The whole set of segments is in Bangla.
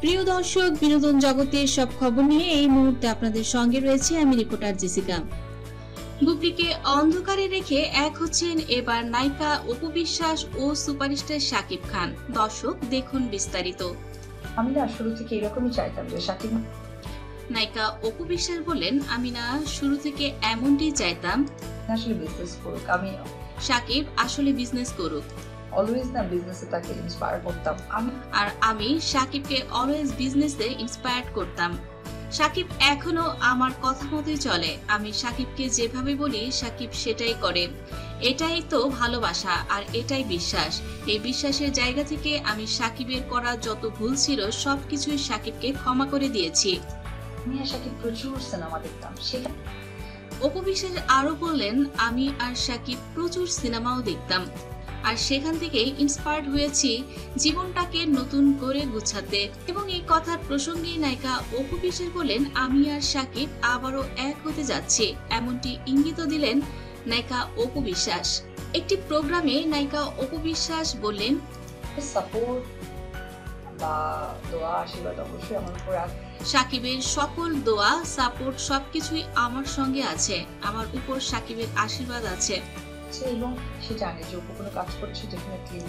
প্রিয় দর্শক, বিনোদন জগতের সব খবর নিয়ে এই মুহূর্তে আপনাদের সঙ্গে রয়েছে আমি রিপোর্টার জেসিকা। বুবলিকে অন্ধকারে রেখে এক হচ্ছেন এবার নায়িকা অপু বিশ্বাস ও সুপারস্টার শাকিব খান। দর্শক দেখুন বিস্তারিত। আমি না শুরু থেকে এরকমই চাইতাম যে শাকিব। নায়িকা অপু বিশ্বাস বলেন, আমি না শুরু থেকে এমনটাই চাইতাম আসলে বিজনেস করুক, শাকিব আসলে বিজনেস করুক। অলওয়েজ না বিজনেসে তাকে ইন্সপায়ার করতাম আমি শাকিবকে অলওয়েজ বিজনেসে ইন্সপায়ার করতাম। শাকিব এখনো আমার কথা মতোই চলে। আমি শাকিবকে যেভাবে বলি শাকিব সেটাই করে। এটাই তো ভালোবাসা আর এটাই বিশ্বাস। এই বিশ্বাসের জায়গা থেকে আমি শাকিবের করা যত ভুল ছিল সবকিছুই শাকিবকে ক্ষমা করে দিয়েছি। আমি আর শাকিব প্রচুর সিনেমা দেখতাম। অপু বিশ্বাস আরো বললেন, আমি আর শাকিব প্রচুর সিনেমাও দেখতাম, আর সেখান থেকে ইন্সপায়ার্ড হয়েছি জীবনটাকে নতুন করে গুছাতে। এবং এই কথার প্রসঙ্গে নায়িকা অপু বিশ্বাস বলেন, আমি আর শাকিব আবারও এক হতে যাচ্ছি, এমনটি ইঙ্গিত দিলেন নায়িকা অপু বিশ্বাস। একটি প্রোগ্রামে নায়িকা অপু বিশ্বাস বললেন, সাপোর্ট বা দোয়া আশীর্বাদ অবশ্যই আমার উপর আছে। শাকিবের সকল দোয়া সাপোর্ট সবকিছুই আমার সঙ্গে আছে। আমার উপর শাকিবের আশীর্বাদ আছে এবং সে জানে যে অপু কোনো কাজ করছে ডেফিনেটলি।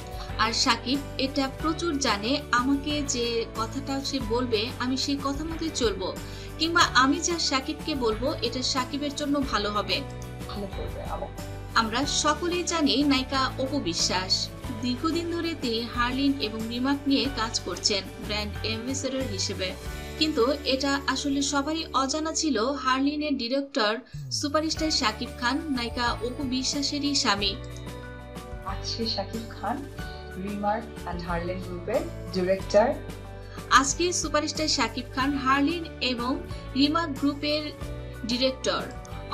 আর শাকিব এটা প্রচুর জানে, আমাকে যে কথাটা সে বলবে আমি সেই কথা মতোই চলবো, কিংবা আমি যা শাকিবকে বলবো এটা শাকিবের জন্য ভালো হবে, ভালো করবে। আমরা সকলেই জানি নায়িকা অপু বিশ্বাস দীর্ঘদিন ধরে তিনি হার্লিন এবং রিমাক নিয়ে কাজ করছেন ব্র্যান্ড অ্যাম্বাসেডর হিসেবে। কিন্তু এটা আসলে সবারই অজানা ছিল, হার্লিনের ডিরেক্টর সুপারস্টার শাকিব খান নায়িকা অপু বিশ্বাসেরই স্বামী। আজকে শাকিব খান রিমার্ক এন্ড হার্লিন গ্রুপের ডিরেক্টর। আজকে সুপারস্টার শাকিব খান হার্লিন এবং রিমার্ক গ্রুপের ডিরেক্টর,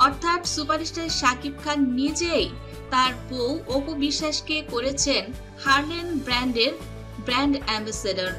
অর্থাৎ সুপারস্টার শাকিব খান নিজেই তার বউ অপু বিশ্বাসকে করেছেন হার্লিন ব্র্যান্ডের ব্র্যান্ড অ্যাম্বাসেডর।